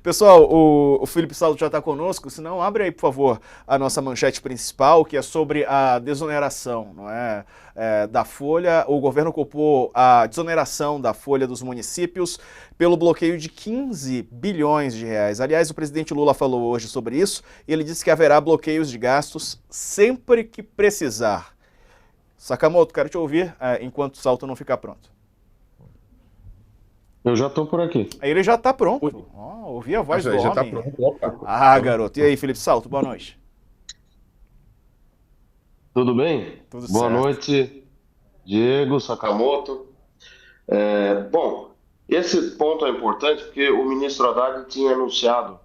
Pessoal, o Felipe Salto já está conosco, se não, abre aí, por favor, a nossa manchete principal, que é sobre a desoneração, não é? Da Folha. O governo culpou a desoneração da Folha dos municípios pelo bloqueio de 15 bilhões de reais. Aliás, o presidente Lula falou hoje sobre isso e ele disse que haverá bloqueios de gastos sempre que precisar. Sakamoto, quero te ouvir enquanto o Salto não ficar pronto. Eu já estou por aqui. Aí ele já está Oi. pronto. Ouvi a voz do Já tá homem. pronto, opa. Ah, garoto. E aí, Felipe Salto, boa noite. Tudo bem? Tudo Boa certo. noite, Diego, Sakamoto. Bom, esse ponto é importante porque o ministro Haddad tinha anunciado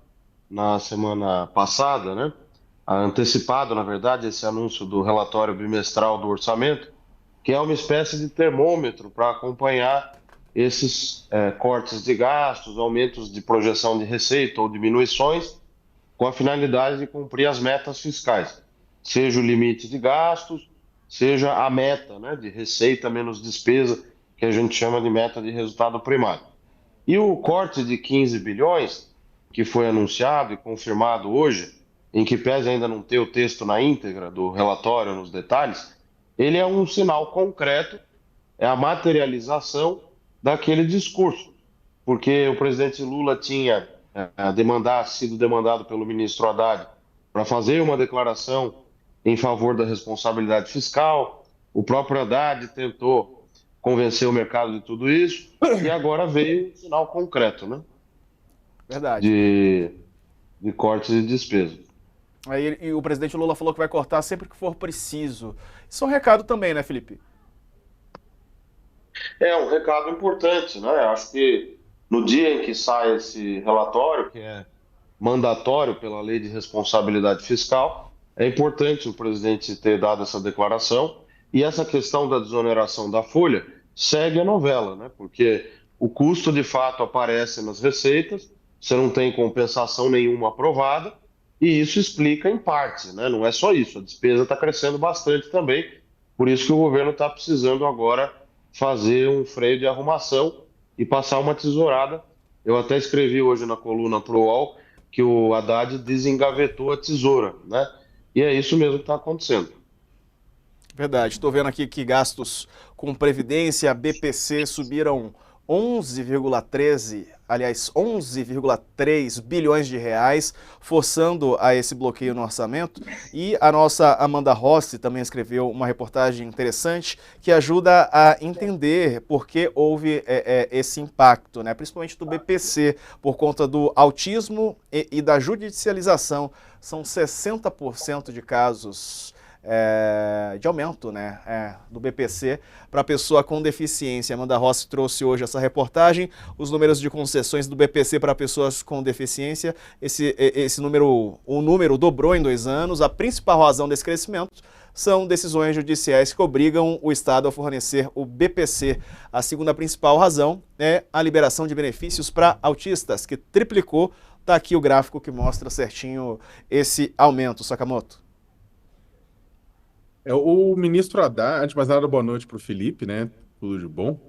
na semana passada, né? Antecipado, na verdade, esse anúncio do relatório bimestral do orçamento, que é uma espécie de termômetro para acompanhar esses cortes de gastos, aumentos de projeção de receita ou diminuições, com a finalidade de cumprir as metas fiscais, seja o limite de gastos, seja a meta, né, de receita menos despesa, que a gente chama de meta de resultado primário. E o corte de 15 bilhões, que foi anunciado e confirmado hoje, em que pese ainda não ter o texto na íntegra do relatório nos detalhes, ele é um sinal concreto, é a materialização daquele discurso, porque o presidente Lula tinha sido demandado pelo ministro Haddad para fazer uma declaração em favor da responsabilidade fiscal. O próprio Haddad tentou convencer o mercado de tudo isso e agora veio um sinal concreto, né, Verdade. de, de cortes de despesa. Aí, e o presidente Lula falou que vai cortar sempre que for preciso. Isso é um recado também, né, Felipe? É um recado importante, né? Acho que no dia em que sai esse relatório, que é mandatório pela Lei de Responsabilidade Fiscal, é importante o presidente ter dado essa declaração. E essa questão da desoneração da folha segue a novela, né? Porque o custo de fato aparece nas receitas, você não tem compensação nenhuma aprovada, e isso explica em parte, né? Não é só isso, a despesa está crescendo bastante também, por isso que o governo está precisando agora fazer um freio de arrumação e passar uma tesourada. Eu até escrevi hoje na coluna pro UOL que o Haddad desengavetou a tesoura, né? E é isso mesmo que está acontecendo. Verdade. Estou vendo aqui que gastos com Previdência, BPC subiram 11,13, aliás, 11,3 bilhões de reais, forçando a esse bloqueio no orçamento. E a nossa Amanda Rossi também escreveu uma reportagem interessante que ajuda a entender por que houve esse impacto, né? Principalmente do BPC, por conta do autismo e da judicialização. São 60% de casos de aumento, né, do BPC para pessoa com deficiência. Amanda Rossi trouxe hoje essa reportagem, os números de concessões do BPC para pessoas com deficiência. Esse número, o número dobrou em 2 anos. A principal razão desse crescimento são decisões judiciais que obrigam o Estado a fornecer o BPC. A segunda principal razão é a liberação de benefícios para autistas, que triplicou. Está aqui o gráfico que mostra certinho esse aumento, Sakamoto. O ministro Haddad, antes de mais nada, boa noite para o Felipe, né? Tudo de bom.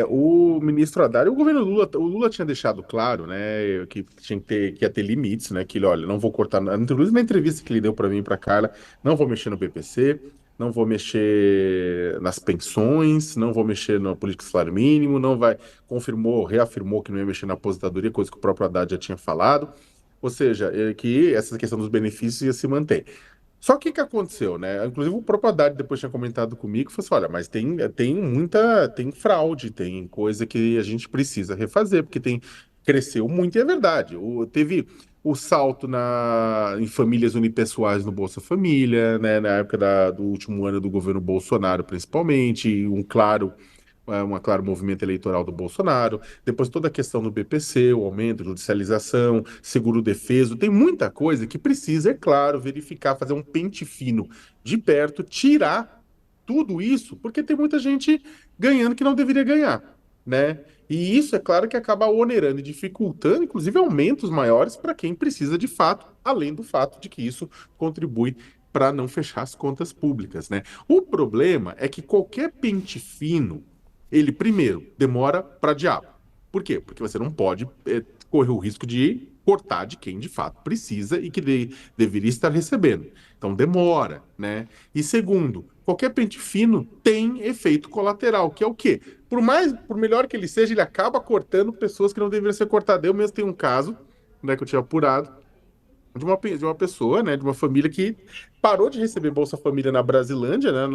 O ministro Haddad, o Lula tinha deixado claro, né, que tinha que ia ter limites, né? Que ele, olha, não vou cortar, inclusive na entrevista que ele deu para mim e para Carla, não vou mexer no BPC, não vou mexer nas pensões, não vou mexer na política de salário mínimo, não vai, reafirmou que não ia mexer na aposentadoria, coisa que o próprio Haddad já tinha falado. Ou seja, que essa questão dos benefícios ia se manter. Só que o que aconteceu, né? Inclusive o próprio Haddad depois tinha comentado comigo, falou assim, olha, mas tem fraude, tem coisa que a gente precisa refazer, porque cresceu muito, e é verdade. Teve o salto em famílias unipessoais no Bolsa Família, né? Na época do último ano do governo Bolsonaro, principalmente, um claro movimento eleitoral do Bolsonaro, depois toda a questão do BPC, o aumento, judicialização, seguro-defeso, tem muita coisa que precisa, é claro, verificar, fazer um pente fino de perto, tirar tudo isso, porque tem muita gente ganhando que não deveria ganhar, né? E isso, é claro, que acaba onerando e dificultando, inclusive, aumentos maiores para quem precisa de fato, além do fato de que isso contribui para não fechar as contas públicas, né? O problema é que qualquer pente fino ele, primeiro, demora para diabo. Por quê? Porque você não pode correr o risco de cortar de quem de fato precisa e que deveria estar recebendo. Então demora, né? E segundo, qualquer pente fino tem efeito colateral, que é o quê? Por melhor que ele seja, ele acaba cortando pessoas que não deveriam ser cortadas. Eu mesmo tenho um caso, né, que eu tinha apurado, de uma pessoa, né, de uma família que parou de receber Bolsa Família na Brasilândia, né,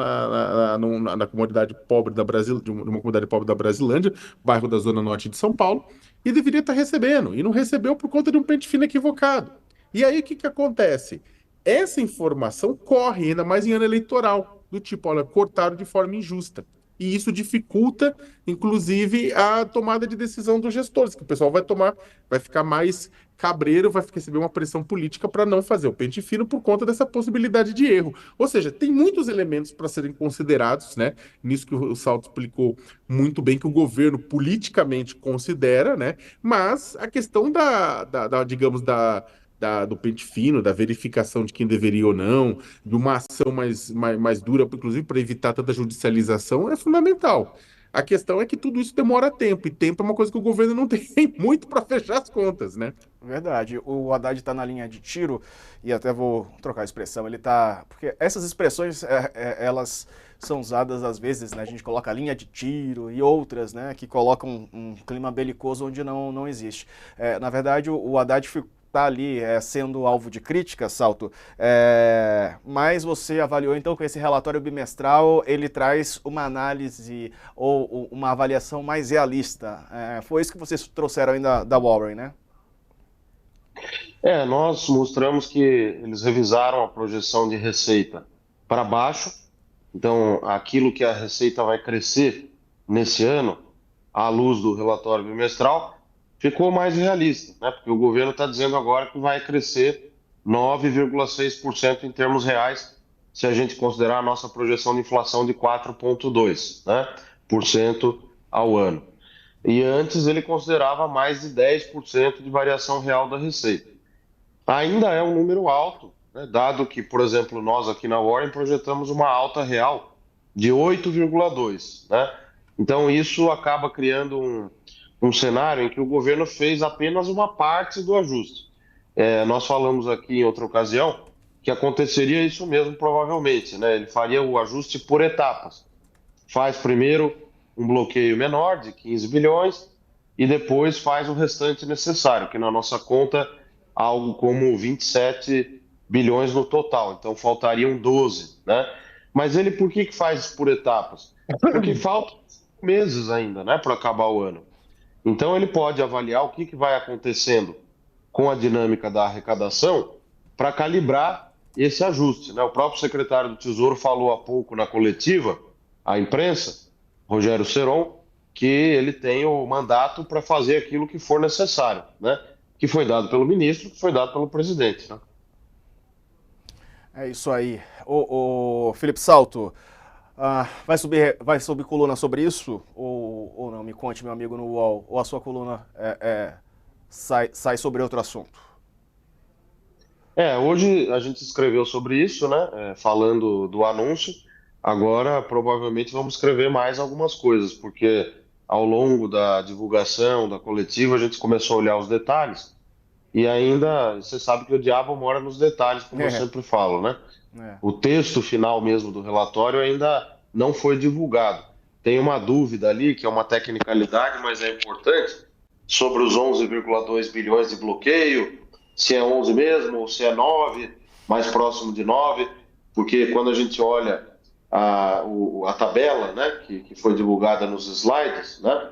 na comunidade pobre da Brasil, de uma comunidade pobre da Brasilândia, bairro da Zona Norte de São Paulo, e deveria estar recebendo, e não recebeu por conta de um pente fino equivocado. E aí o que que acontece? Essa informação corre ainda mais em ano eleitoral, do tipo, olha, cortaram de forma injusta. E isso dificulta, inclusive, a tomada de decisão dos gestores, que o pessoal vai ficar mais cabreiro, vai receber uma pressão política para não fazer o pente fino por conta dessa possibilidade de erro. Ou seja, tem muitos elementos para serem considerados, né? Nisso que o Salto explicou muito bem, que o governo politicamente considera, né? Mas a questão digamos, do pente fino, da verificação de quem deveria ou não, de uma ação mais dura, inclusive para evitar tanta judicialização, é fundamental. A questão é que tudo isso demora tempo, e tempo é uma coisa que o governo não tem muito para fechar as contas, né? Verdade. O Haddad está na linha de tiro, e até vou trocar a expressão, ele tá. Porque essas expressões, elas são usadas às vezes, né? A gente coloca linha de tiro e outras, né? Que colocam um clima belicoso onde não existe. Na verdade, o Haddad está ali sendo alvo de crítica, Salto, mas você avaliou então que esse relatório bimestral ele traz uma análise ou uma avaliação mais realista. Foi isso que vocês trouxeram ainda da Warren, né? Nós mostramos que eles revisaram a projeção de receita para baixo, então aquilo que a receita vai crescer nesse ano, à luz do relatório bimestral, ficou mais realista, né? Porque o governo está dizendo agora que vai crescer 9,6% em termos reais, se a gente considerar a nossa projeção de inflação de 4,2%, né, por cento ao ano. E antes ele considerava mais de 10% de variação real da receita. Ainda é um número alto, né, dado que, por exemplo, nós aqui na Warren projetamos uma alta real de 8,2%, né? Então isso acaba criando um cenário em que o governo fez apenas uma parte do ajuste. Nós falamos aqui em outra ocasião que aconteceria isso mesmo, provavelmente, né? Ele faria o ajuste por etapas. Faz primeiro um bloqueio menor de 15 bilhões e depois faz o restante necessário, que na nossa conta algo como 27 bilhões no total. Então faltariam 12, né? Mas ele por que faz por etapas? Porque faltam meses ainda, né, para acabar o ano. Então ele pode avaliar o que vai acontecendo com a dinâmica da arrecadação para calibrar esse ajuste, né? O próprio secretário do Tesouro falou há pouco na coletiva à imprensa, Rogério Seron, que ele tem o mandato para fazer aquilo que for necessário, né? Que foi dado pelo ministro, que foi dado pelo presidente, né? É isso aí. O Felipe Salto, vai subir coluna sobre isso? Ou não? Me conte, meu amigo, no UOL. Ou a sua coluna sai sobre outro assunto? Hoje a gente escreveu sobre isso, né? Falando do anúncio. Agora, provavelmente, vamos escrever mais algumas coisas, porque ao longo da divulgação, da coletiva, a gente começou a olhar os detalhes. E ainda, você sabe que o diabo mora nos detalhes, como eu sempre falo, né? O texto final mesmo do relatório ainda não foi divulgado. Tem uma dúvida ali, que é uma tecnicalidade, mas é importante, sobre os 11,2 bilhões de bloqueio, se é 11 mesmo, ou se é 9, mais próximo de 9, porque quando a gente olha a tabela, né, que foi divulgada nos slides, né,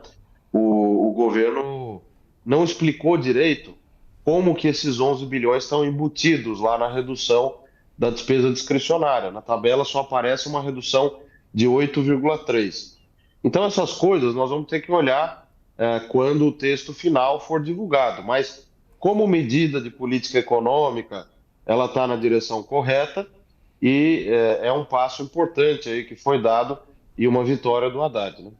o governo não explicou direito como que esses 11 bilhões estão embutidos lá na redução da despesa discricionária. Na tabela só aparece uma redução de 8,3. Então essas coisas nós vamos ter que olhar quando o texto final for divulgado. Mas como medida de política econômica, ela está na direção correta e é um passo importante aí que foi dado e uma vitória do Haddad, né?